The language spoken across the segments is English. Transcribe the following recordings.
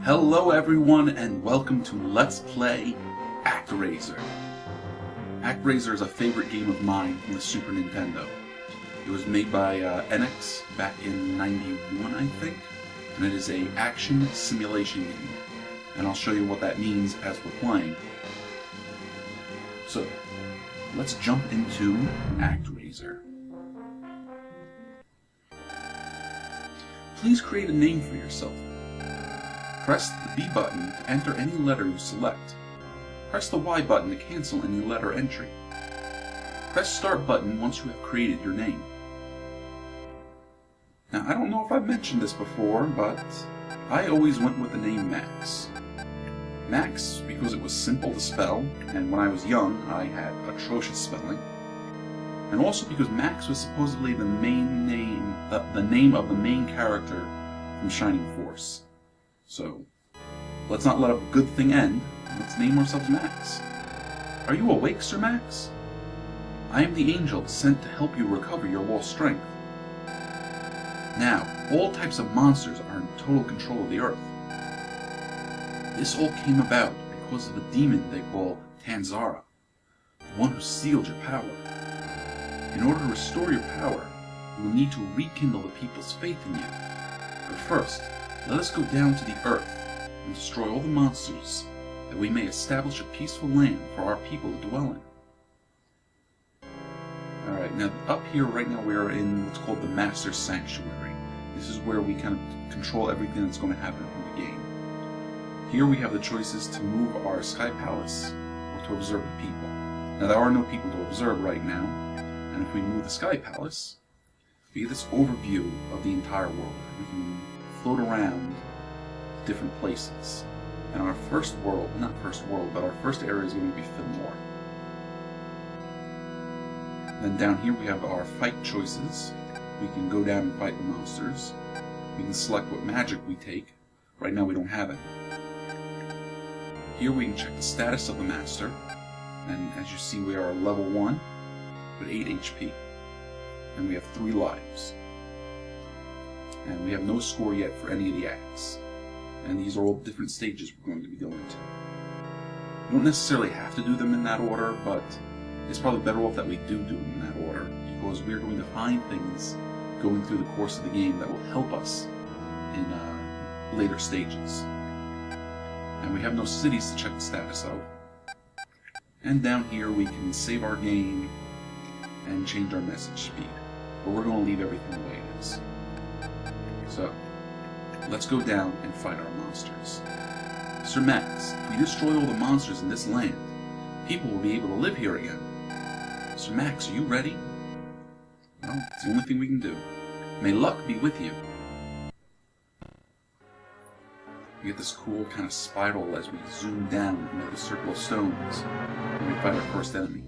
Hello everyone and welcome to Let's Play ActRasier. ActRasier is a favorite game of mine from the Super Nintendo. It was made by Enix back in '91, I think, and it is an action simulation game. And I'll show you what that means as we're playing. So, let's jump into ActRasier. Please create a name for yourself. Press the B button to enter any letter you select. Press the Y button to cancel any letter entry. Press Start button once you have created your name. Now, I don't know if I've mentioned this before, but I always went with the name Max. Max because it was simple to spell, and when I was young I had atrocious spelling. And also because Max was supposedly the name of the main character from Shining Force. So, let's not let a good thing end. Let's name ourselves Max. Are you awake, Sir Max? I am the angel sent to help you recover your lost strength. Now, all types of monsters are in total control of the Earth. This all came about because of a demon they call Tanzra, the one who sealed your power. In order to restore your power, you will need to rekindle the people's faith in you. But first, let us go down to the Earth and destroy all the monsters, that we may establish a peaceful land for our people to dwell in. Alright, now up here right now we are in what's called the Master Sanctuary. This is where we kind of control everything that's going to happen in the game. Here we have the choices to move our Sky Palace or to observe the people. Now there are no people to observe right now, and if we move the Sky Palace, we get this overview of the entire world. We can float around different places. And our first world, not first world, but our first area is going to be Fillmore. Then down here we have our fight choices. We can go down and fight the monsters. We can select what magic we take. Right now we don't have it. Here we can check the status of the master. And as you see, we are level 1 with 8 HP. And we have 3 lives. And we have no score yet for any of the acts. And these are all different stages we're going to be going to. We don't necessarily have to do them in that order, but it's probably better off that we do them in that order, because we're going to find things going through the course of the game that will help us in later stages. And we have no cities to check the status of. And down here we can save our game and change our message speed. But we're going to leave everything the way it is. So, let's go down and fight our monsters. Sir Max, if we destroy all the monsters in this land, people will be able to live here again. Sir Max, are you ready? Well, it's the only thing we can do. May luck be with you. We get this cool kind of spiral as we zoom down into the circle of stones and we fight our first enemy.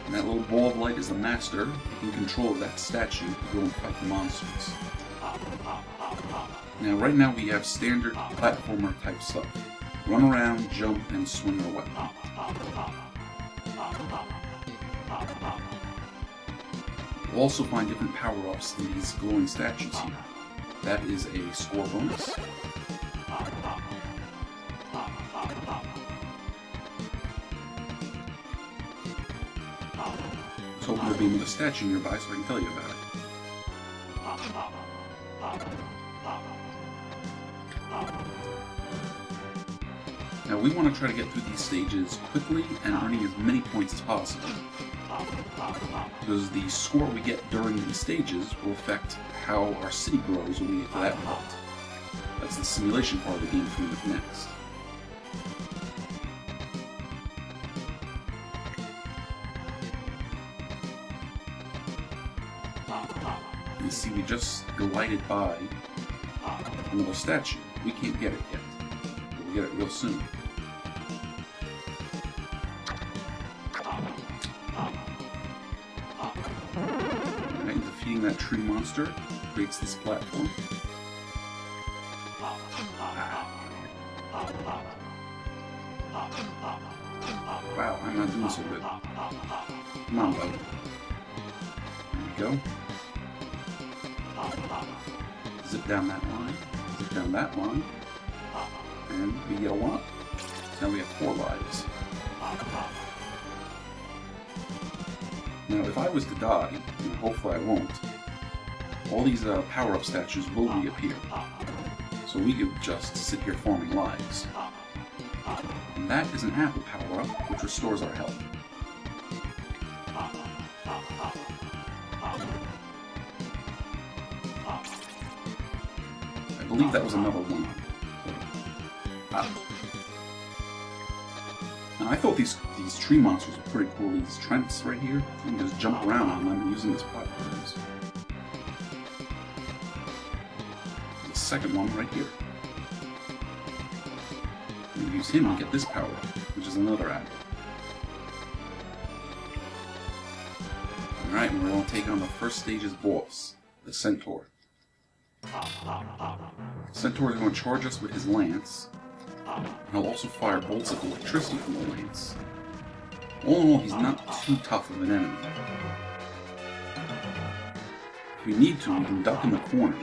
And that little ball of light is the master in control of that statue to go and fight the monsters. Now right now we have standard platformer type stuff. Run around, jump, and swing our weapon. We'll also find different power-ups in these glowing statues here. That is a score bonus. So there'll be another statue nearby so I can tell you about it. Now we want to try to get through these stages quickly and earning as many points as possible. Because the score we get during these stages will affect how our city grows when we get to that point. That's the simulation part of the game coming up next. You see, we just glided by another statue. We can't get it yet, but we'll get it real soon. Alright, defeating that tree monster creates this platform. Wow, I'm not doing so good. Come on, bud. There we go. Zip down that line. Zip down that line. And we get a 1-up. Now we have 4 lives. Now, if I was to die, and hopefully I won't, all these power-up statues will reappear. So we could just sit here farming lives. And that is an apple power-up, which restores our health. I believe that was another 1-up. Now, I thought these tree monsters were pretty cool. These Trents right here, you can just jump around on them using these platforms. The second one right here. You use him to get this power up, which is another apple. Alright, we're going to take on the first stage's boss, the Centaur. Centaur is going to charge us with his lance. He'll also fire bolts of electricity from the lance. All in all, he's not too tough of an enemy. If we need to, we can duck in the corner,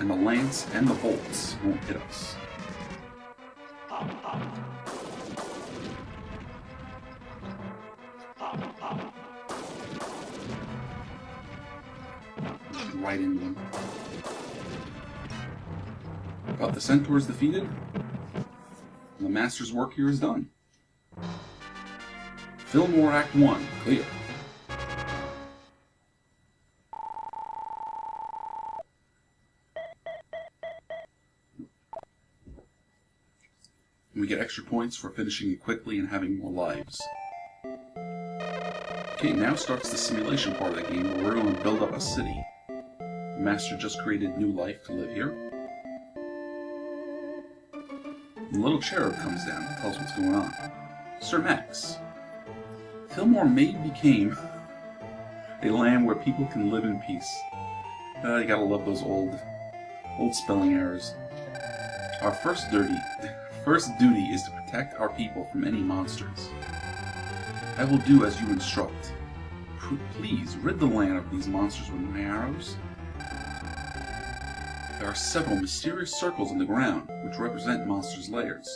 and the lance and the bolts won't hit us. Right into him. But the Centaur is defeated. The Master's work here is done. Fillmore Act 1, clear. We get extra points for finishing it quickly and having more lives. Okay, now starts the simulation part of the game where we're going to build up a city. The Master just created new life to live here. The little cherub comes down and tells what's going on. Sir Max, Fillmore became a land where people can live in peace. You gotta love those old spelling errors. Our first duty is to protect our people from any monsters. I will do as you instruct. Please rid the land of these monsters with my arrows. There are several mysterious circles in the ground which represent monsters' lairs.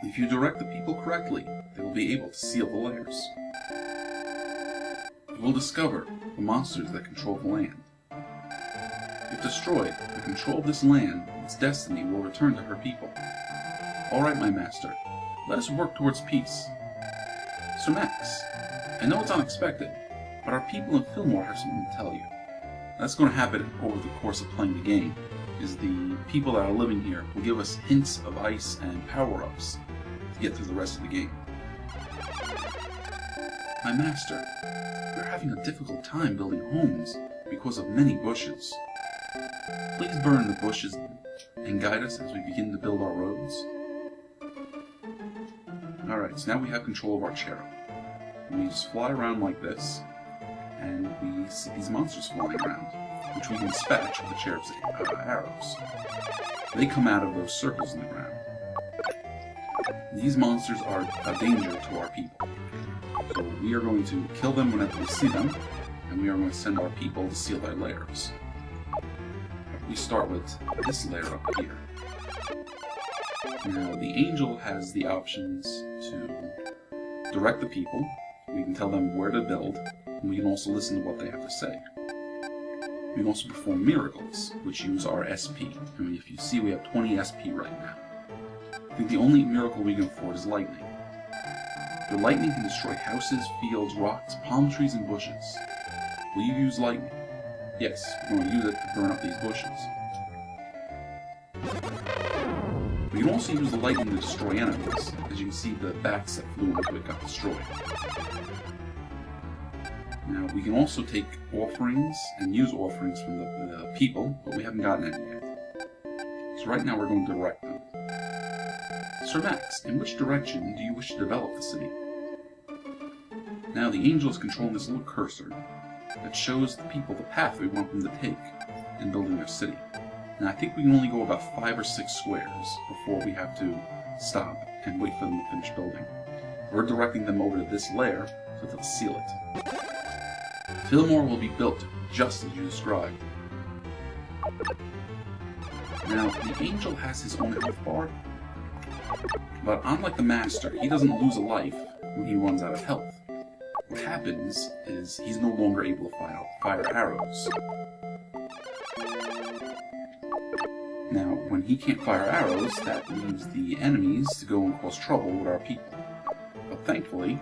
If you direct the people correctly, they will be able to seal the lairs. You will discover the monsters that control the land. If destroyed, the control of this land, its destiny will return to her people. Alright, my master, let us work towards peace. Sir Max, I know it's unexpected, but our people in Fillmore have something to tell you. That's going to happen over the course of playing the game, is the people that are living here will give us hints of ice and power-ups to get through the rest of the game. My master, we're having a difficult time building homes because of many bushes. Please burn the bushes and guide us as we begin to build our roads. Alright, so now we have control of our cherub. We just fly around like this, and we see these monsters flying around, which we can dispatch with the cherub's arrows. They come out of those circles in the ground. These monsters are a danger to our people. So we are going to kill them whenever we see them, and we are going to send our people to seal their lairs. We start with this lair up here. Now, the angel has the options to direct the people. We can tell them where to build, and we can also listen to what they have to say. We can also perform miracles, which use our SP. And if you see, we have 20 SP right now. I think the only miracle we can afford is lightning. The lightning can destroy houses, fields, rocks, palm trees, and bushes. Will you use lightning? Yes, we're going to use it to burn up these bushes. We can also use the lightning to destroy enemies. As you can see, the bats that flew into it got destroyed. Now, we can also take offerings and use offerings from the people, but we haven't gotten any yet. So right now we're going to direct them. Sir Max, in which direction do you wish to develop the city? Now, the angel is controlling this little cursor that shows the people the path we want them to take in building their city. Now, I think we can only go about 5 or 6 squares before we have to stop and wait for them to finish building. We're directing them over to this lair so they'll seal it. Fillmore will be built just as you described. Now, the Angel has his own health bar, but unlike the Master, he doesn't lose a life when he runs out of health. What happens is he's no longer able to fire arrows. Now, when he can't fire arrows, that leaves the enemies to go and cause trouble with our people. But thankfully,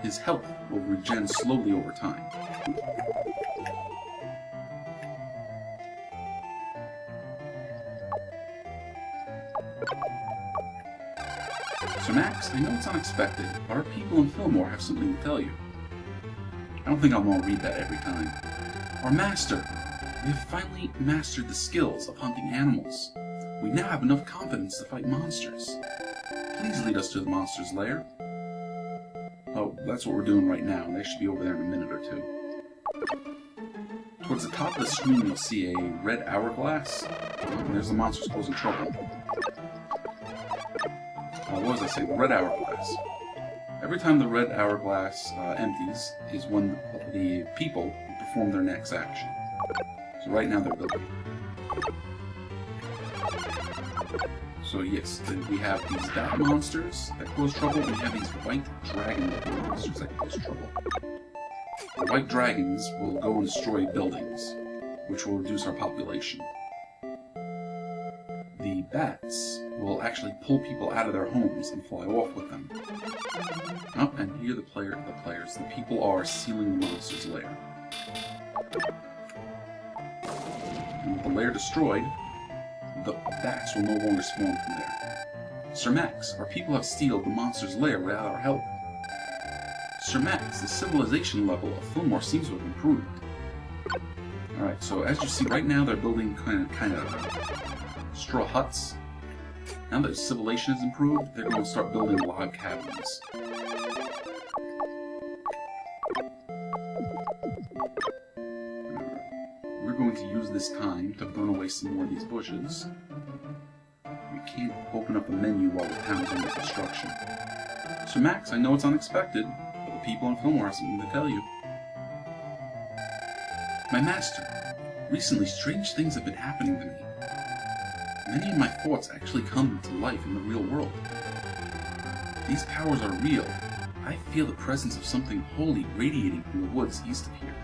his health will regen slowly over time. So Max, I know it's unexpected, but our people in Fillmore have something to tell you. I don't think I'm going to read that every time. Our Master! We have finally mastered the skills of hunting animals. We now have enough confidence to fight monsters. Please lead us to the monster's lair. Oh, that's what we're doing right now, and they should be over there in a minute or two. Towards the top of the screen you'll see a red hourglass, and there's the monster's causing trouble. What was I saying? The red hourglass. Every time the red hourglass empties is when the people perform their next action. So right now they're building. So yes, we have these bat monsters that cause trouble, and we have these white dragon-looking monsters that cause trouble. The white dragons will go and destroy buildings, which will reduce our population. The bats will actually pull people out of their homes and fly off with them. Oh, and here the people are sealing the monster's lair. And with the lair destroyed, the bats will no longer spawn from there. Sir Max, our people have sealed the monster's lair without our help. Sir Max, the civilization level of Fillmore seems to have improved. Alright, so as you see right now they're building kind of straw huts. Now that civilization has improved, they're going to start building log cabins. We're going to use this time to burn away some more of these bushes. We can't open up the menu while the town's under construction. So Max, I know it's unexpected, but the people in Fillmore have something to tell you. My master, recently strange things have been happening to me. Many of my thoughts actually come to life in the real world. These powers are real. I feel the presence of something holy radiating from the woods east of here.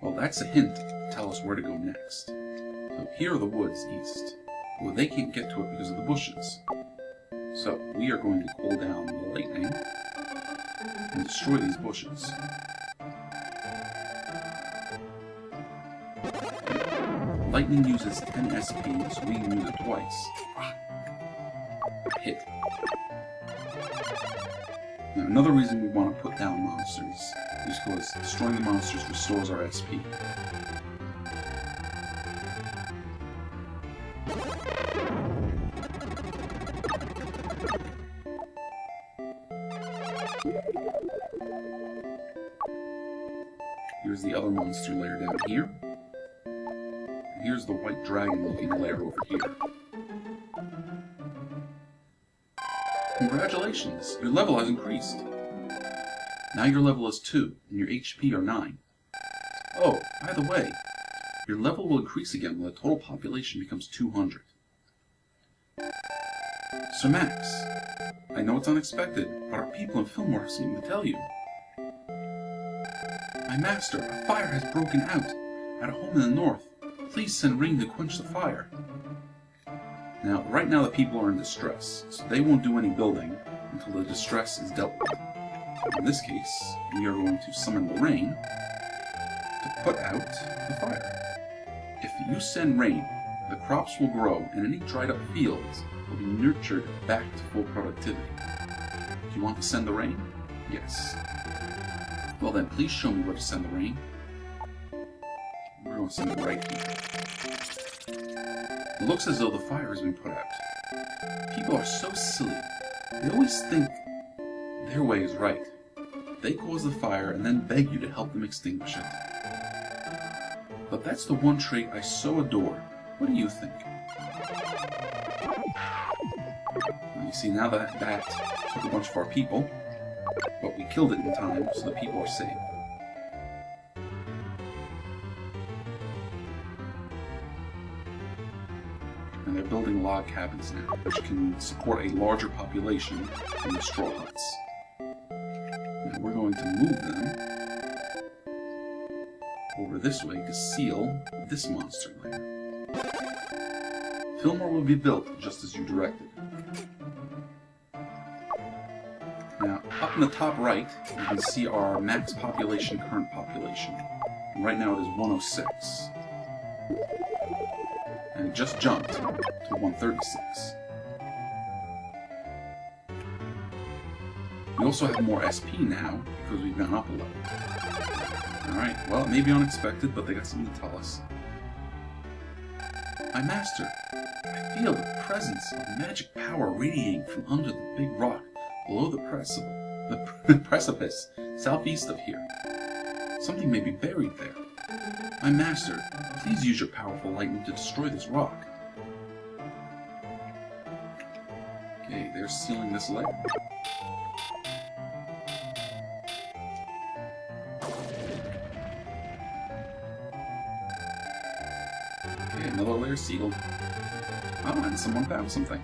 Well, that's a hint to tell us where to go next. So here are the woods east. Well, they can't get to it because of the bushes. So we are going to call down the lightning and destroy these bushes. Lightning uses 10 SP, so we can use it twice. Hit. Now, another reason we want to put down monsters is because destroying the monsters restores our SP. Here's the other monster lair down here. Here's the white dragon-looking lair over here. Congratulations! Your level has increased. Now your level is 2, and your HP are 9. Oh, by the way, your level will increase again when the total population becomes 200. So Max, I know it's unexpected, but our people in Fillmore have something to tell you. My master, a fire has broken out at a home in the north. Please send rain to quench the fire. Now, right now the people are in distress, so they won't do any building until the distress is dealt with. In this case, we are going to summon the rain to put out the fire. If you send rain, the crops will grow and any dried up fields will be nurtured back to full productivity. Do you want to send the rain? Yes. Well then, please show me where to send the rain. We're going to send it right here. It looks as though the fire has been put out. People are so silly. They always think their way is right. They cause the fire and then beg you to help them extinguish it. But that's the one trait I so adore. What do you think? You see, now that took a bunch of our people, but we killed it in time, so the people are safe. And they're building log cabins now, which can support a larger population than the straw huts. Now we're going to move them over this way to seal this monster lair. Fillmore will be built just as you directed. Now, up in the top right, you can see our max population, current population. And right now it is 106. And it just jumped to 136. We also have more SP now, because we've gone up a level. Alright, well, it may be unexpected, but they got something to tell us. My master, I feel the presence of magic power radiating from under the big rock below the precipice southeast of here. Something may be buried there. My master, please use your powerful lightning to destroy this rock. Okay, they're sealing this lair. Okay, another lair sealed. Oh, and someone found something.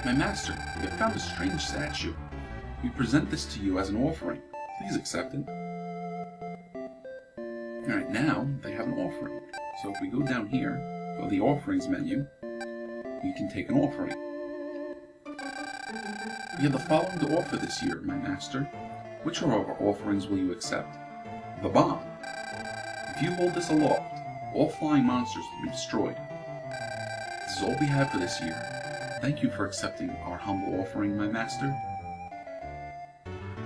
My master, we have found a strange statue. We present this to you as an offering. Please accept it. Alright, now they have an offering. So if we go down here, go to the offerings menu, we can take an offering. We have the following to offer this year, my master. Which of our offerings will you accept? The bomb. If you hold this aloft, all flying monsters will be destroyed. This is all we have for this year. Thank you for accepting our humble offering, my master.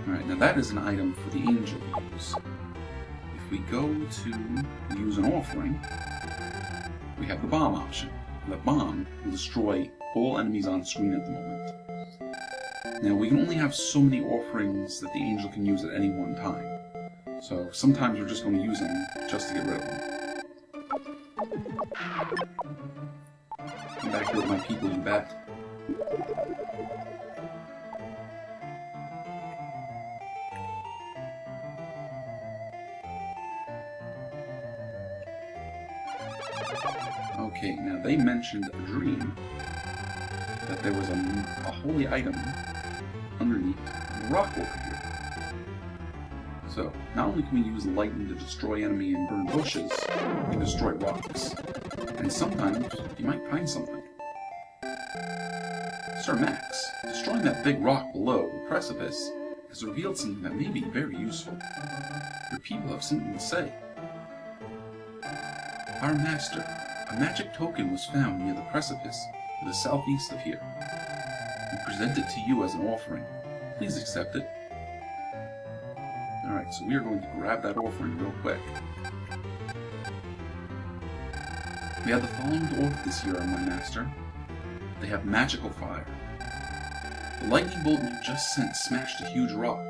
Alright, now that is an item for the angel to use. If we go to use an offering, we have the bomb option. The bomb will destroy all enemies on screen at the moment. Now, we can only have so many offerings that the angel can use at any one time. So sometimes we're just going to use them just to get rid of them. Come back here with my people, you bet. Okay, now they mentioned a dream that there was a holy item underneath the rock over here. So, not only can we use lightning to destroy enemy and burn bushes, we can destroy rocks. And sometimes you might find something. Sir Max, destroying that big rock below the precipice has revealed something that may be very useful. Your people have something to say. Our master, a magic token was found near the precipice to the southeast of here. We present it to you as an offering. Please accept it. Alright, so we are going to grab that offering real quick. We have the following to offer this year, my master. They have magical fire. The lightning bolt you just sent smashed a huge rock.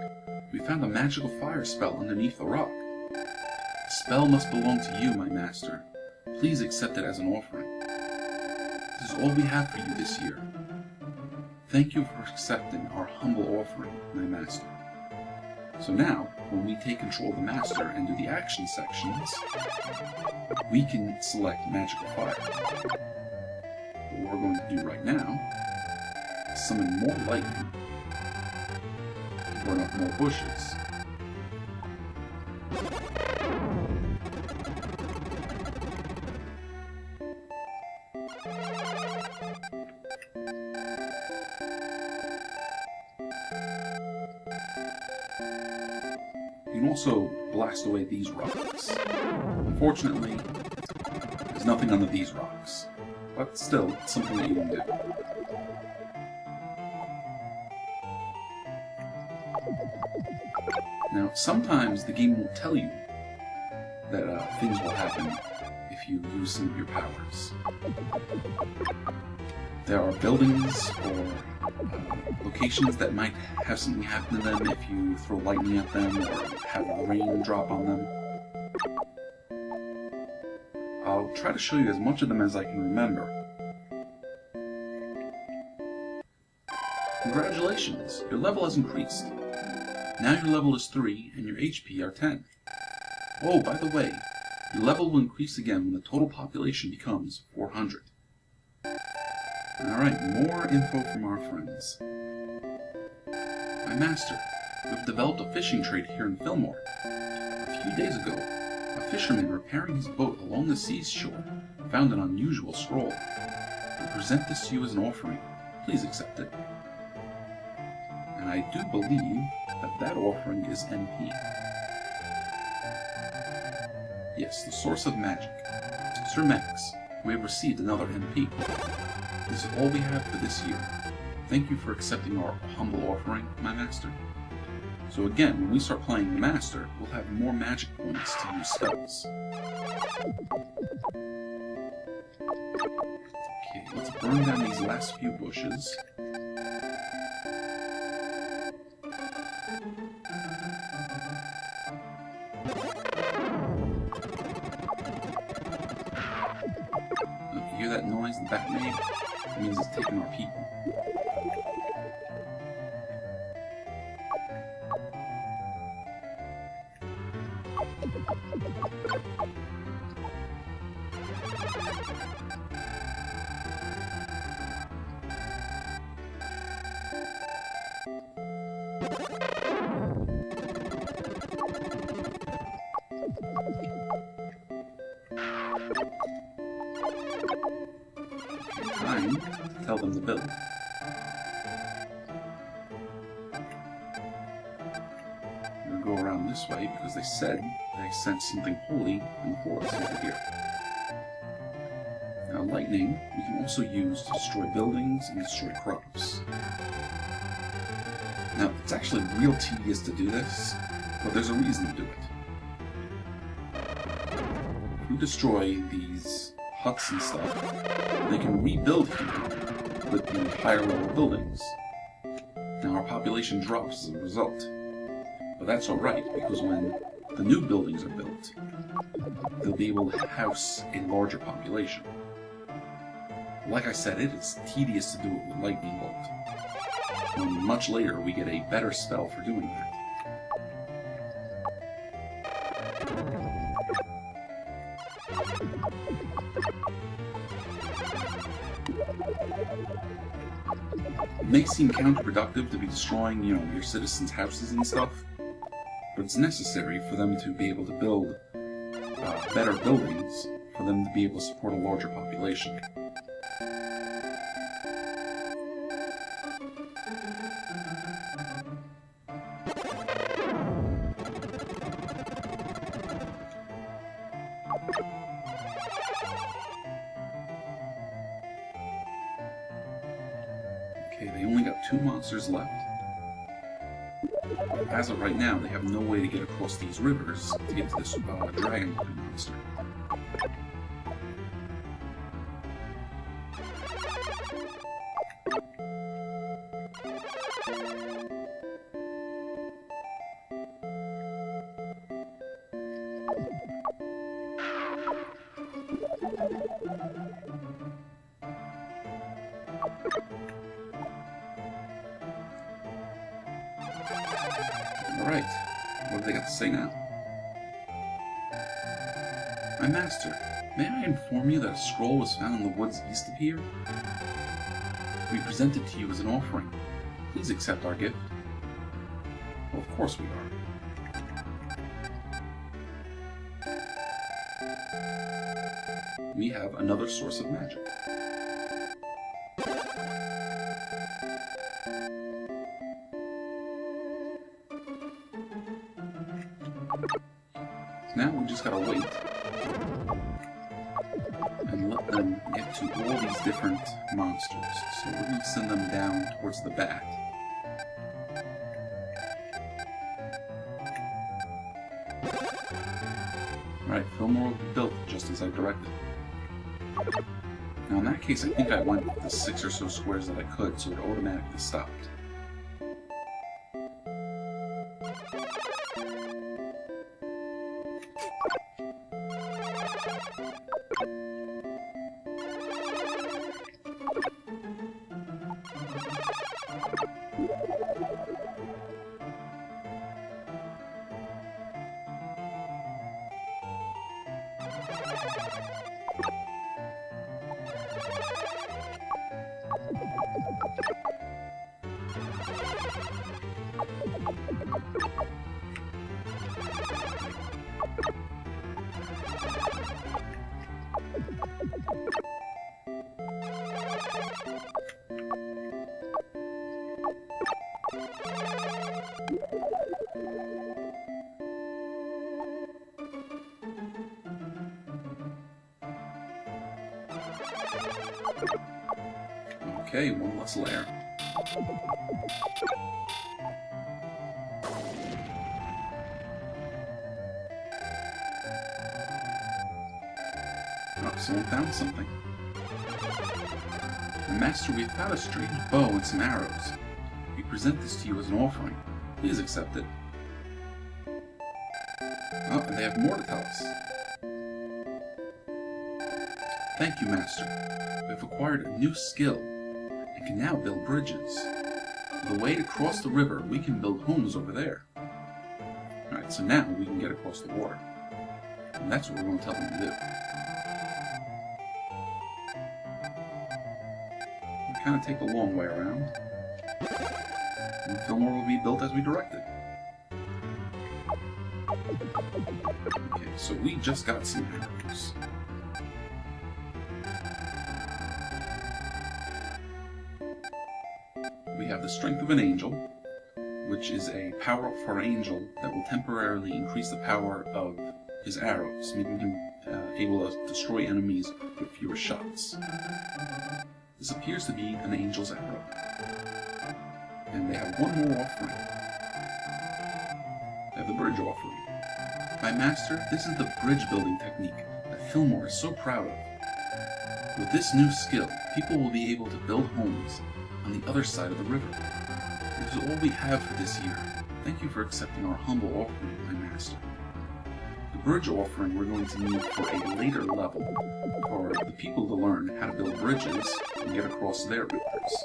We found a magical fire spell underneath the rock. The spell must belong to you, my master. Please accept it as an offering. This is all we have for you this year. Thank you for accepting our humble offering, my master. So now, when we take control of the master and do the action sections, we can select magical fire. What we're going to do right now is summon more lightning to burn up more bushes. You can also blast away these rocks. Unfortunately, there's nothing under these rocks, but still, it's something that you can do. Now, sometimes the game will tell you that things will happen if you use some of your powers. There are buildings or locations that might have something happen to them if you throw lightning at them or have rain drop on them. I'll try to show you as much of them as I can remember. Congratulations, your level has increased. Now your level is 3 and your HP are 10. Oh, by the way, your level will increase again when the total population becomes 400. Alright, more info from our friends. My master, we've developed a fishing trade here in Fillmore. A few days ago, a fisherman repairing his boat along the seashore found an unusual scroll. We present this to you as an offering. Please accept it. And I do believe that offering is MP. Yes, the source of magic. Sir Max, we have received another MP. This is all we have for this year. Thank you for accepting our humble offering, my master. So again, when we start playing the master, we'll have more magic points to use spells. Okay, let's burn down these last few bushes. You hear that noise the bat made? It means it's taking our people. Time to tell them to build. We're going to go around this way because they said they sensed something holy in the forest over here. Now, lightning we can also use to destroy buildings and destroy crops. Now, it's actually real tedious to do this, but there's a reason to do it. If we destroy these huts and stuff, they can rebuild here with the higher level buildings. Now our population drops as a result. But that's alright, because when the new buildings are built, they'll be able to house a larger population. Like I said, it is tedious to do it with lightning bolt. And much later we get a better spell for doing that. It may seem counterproductive to be destroying, your citizens' houses and stuff, but it's necessary for them to be able to build better buildings, for them to be able to support a larger population. Okay, they only got 2 monsters left. As of right now, they have no way to get across these rivers to get to this dragon-looking monster. Alright, what have they got to say now? My master, may I inform you that a scroll was found in the woods east of here? We present it to you as an offering. Please accept our gift. Well, of course we are. We have another source of magic. Now we just gotta wait and let them get to all these different monsters. So we're gonna send them down towards the bat. Alright, Fillmore will be built just as I directed. Now in that case, I think I went with the 6 or so squares that I could, so it automatically stopped. Okay, one less layer. Oh, someone found something. Master, we found a strange bow and some arrows. We present this to you as an offering. Please accept it. Oh, and they have more to tell us. Thank you, Master. We have acquired a new skill and can now build bridges. With a way to cross the river, we can build homes over there. Alright, so now we can get across the water. And that's what we're going to tell them to do. We kind of take the long way around. And Fillmore will be built as we directed. Okay, so we just got some arrows. We have the strength of an angel, which is a power up for an angel that will temporarily increase the power of his arrows, making him able to destroy enemies with fewer shots. This appears to be an angel's arrow. And they have one more offering. They have the bridge offering. My master, this is the bridge building technique that Fillmore is so proud of. With this new skill, people will be able to build homes on the other side of the river. This is all we have for this year. Thank you for accepting our humble offering, my master. The bridge offering we're going to need for a later level, for the people to learn how to build bridges and get across their rivers.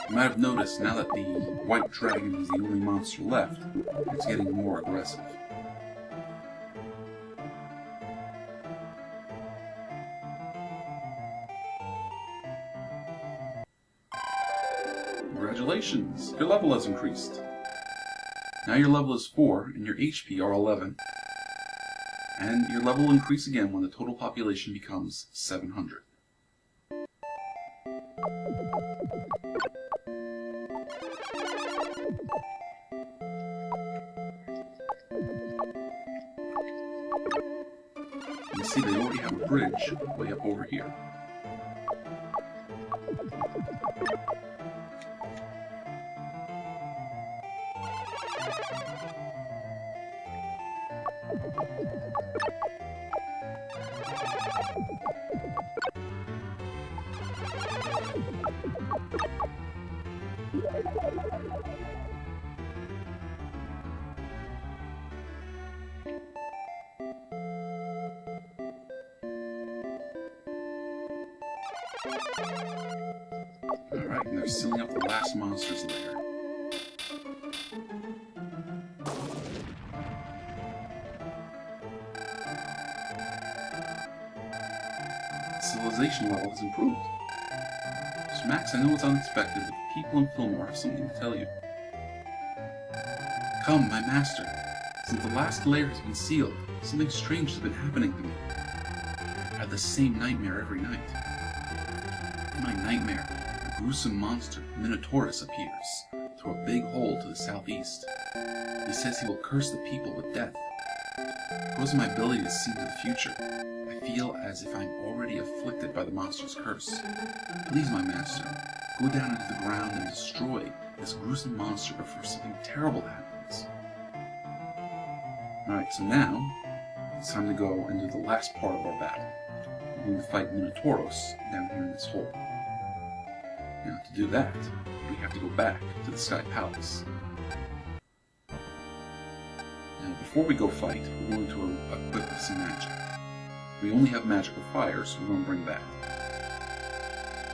You might have noticed, now that the white dragon is the only monster left, it's getting more aggressive. Congratulations! Your level has increased. Now your level is 4 and your HP are 11. And your level will increase again when the total population becomes 700. You see they already have a bridge way up over here. Alright, and they're sealing up the last monster's lair. Civilization level has improved. So Max, I know it's unexpected, but the people in Fillmore have something to tell you. Come, my master. Since the last lair has been sealed, something strange has been happening to me. I have the same nightmare every night. In my nightmare, a gruesome monster, Minotaurus, appears through a big hole to the southeast. He says he will curse the people with death. Because of my ability to see into the future, I feel as if I'm already afflicted by the monster's curse. Please, my master, go down into the ground and destroy this gruesome monster before something terrible happens. Alright, so now, it's time to go and do the last part of our battle. We're going to fight Minotaurus down here in this hole. Now, to do that, we have to go back to the Sky Palace. Now, before we go fight, we're going to equip some magic. We only have magical fire, so we're going to bring that.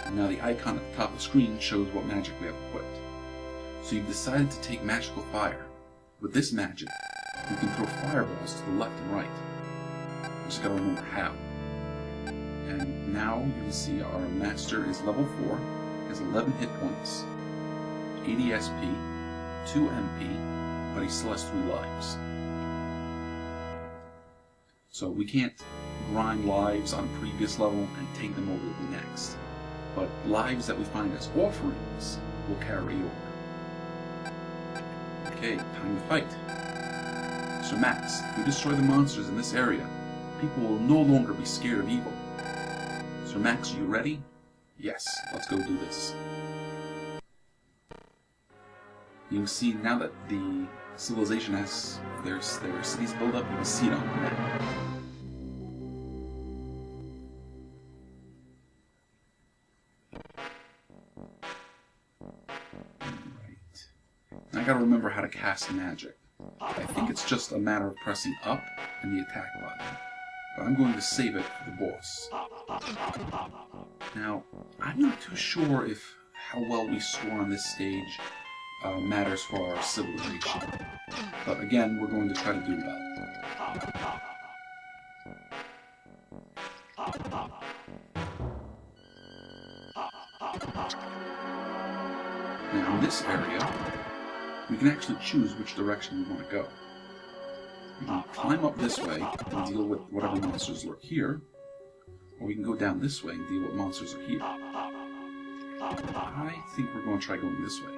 And now the icon at the top of the screen shows what magic we have equipped. So you've decided to take magical fire. With this magic, you can throw fireballs to the left and right. You just gotta remember how. And now you can see our master is level 4, has 11 hit points, 80 SP, 2 MP, but he still has 3 lives. So we can't grind lives on a previous level and take them over to the next. But lives that we find as offerings will carry over. Okay, time to fight. So Max, if we destroy the monsters in this area, people will no longer be scared of evil. So Max, are you ready? Yes, let's go do this. You can see now that the civilization has their cities built up, you can see it on the map. Right. I gotta remember how to cast magic. I think it's just a matter of pressing up and the attack button. But I'm going to save it for the boss. Now, I'm not too sure if how well we score on this stage matters for our civilization. But again, we're going to try to do well. Now, in this area, we can actually choose which direction we want to go. We can climb up this way and deal with whatever monsters lurk here, or we can go down this way and deal with monsters are here. I think we're going to try going this way.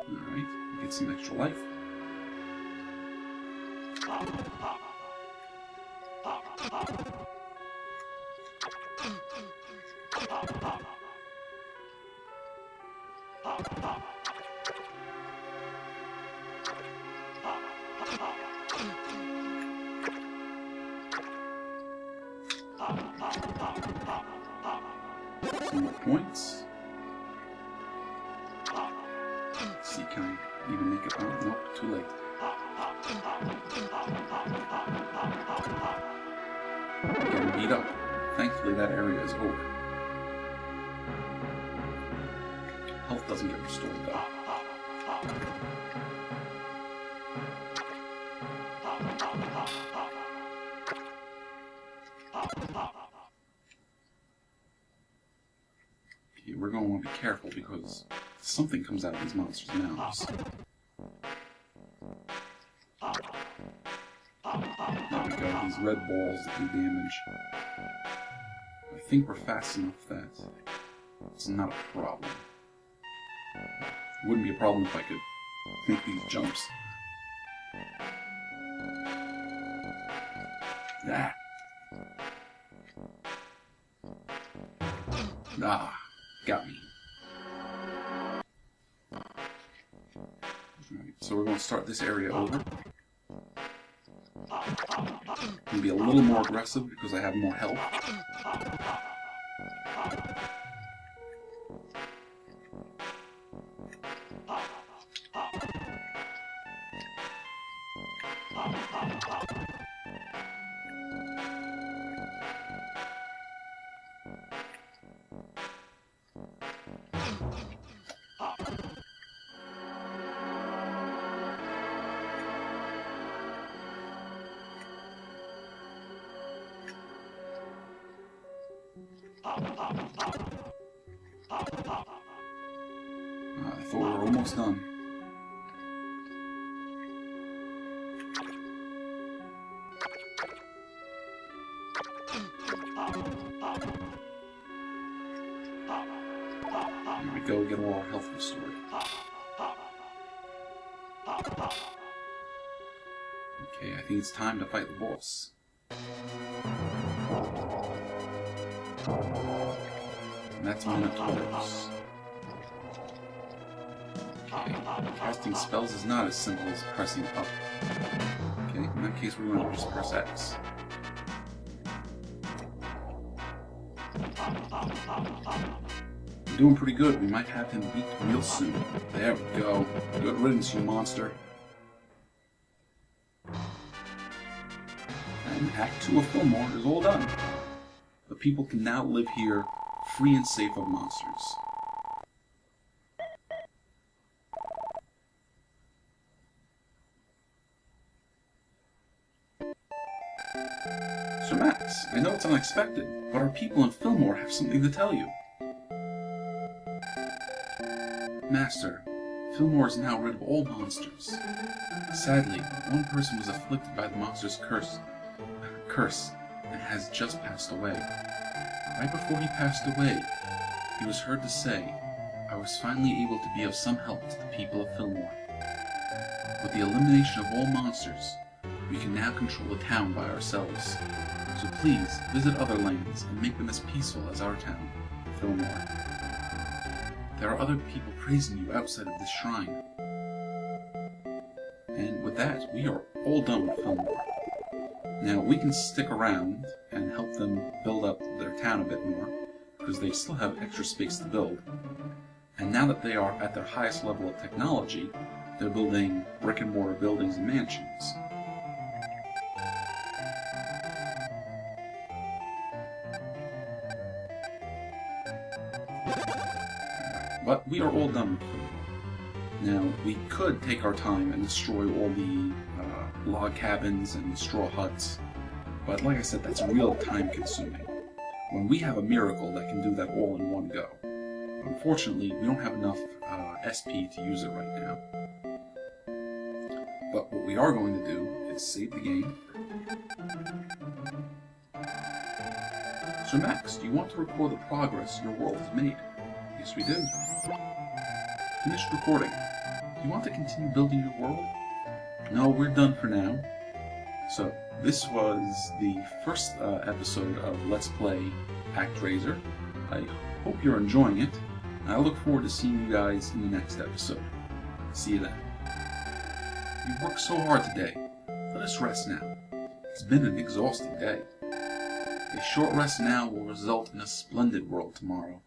Alright, get some extra life. Some more points. Let's see, can I even make it? Oh, nope, too late. Getting beat up. Thankfully, that area is over. Health doesn't get restored, though. Okay, we're going to want to be careful because something comes out of these monsters' mouths. There we go, these red balls that do damage. I think we're fast enough that it's not a problem. It wouldn't be a problem if I could make these jumps. Ah. Ah, got me. Alright, so we're going to start this area over. I'm going to be a little more aggressive because I have more health. I thought we were almost done. Here we go, get all our health restored. Okay, I think it's time to fight the boss. And that's Minotaurus. Okay, casting spells is not as simple as pressing up. Okay, in that case we're going to just press X. We're doing pretty good. We might have him beat real soon. There we go. Good riddance, you monster. And Act 2 of Fillmore is all done. the people can now live here free and safe of monsters. Sir Max, I know it's unexpected, but our people in Fillmore have something to tell you. Master, Fillmore is now rid of all monsters. Sadly, one person was afflicted by the monster's curse and has just passed away. Right before he passed away, he was heard to say, "I was finally able to be of some help to the people of Fillmore. With the elimination of all monsters, we can now control the town by ourselves. So please, visit other lands and make them as peaceful as our town, Fillmore. There are other people praising you outside of this shrine." And with that, we are all done with Fillmore. Now, we can stick around and help them build up their town a bit more, because they still have extra space to build. And now that they are at their highest level of technology, they're building brick-and-mortar buildings and mansions. But we are all done with Fillmore. Now, we could take our time and destroy all the log cabins and straw huts, but like I said, that's real time consuming, when we have a miracle that can do that all in one go. Unfortunately, we don't have enough SP to use it right now. But what we are going to do is save the game. So Max, do you want to record the progress your world has made? Yes, we do. Finished recording. Do you want to continue building your world? No, we're done for now. So, this was the first episode of Let's Play ActRasier. I hope you're enjoying it. I look forward to seeing you guys in the next episode. See you then. You worked so hard today. Let us rest now. It's been an exhausting day. A short rest now will result in a splendid world tomorrow.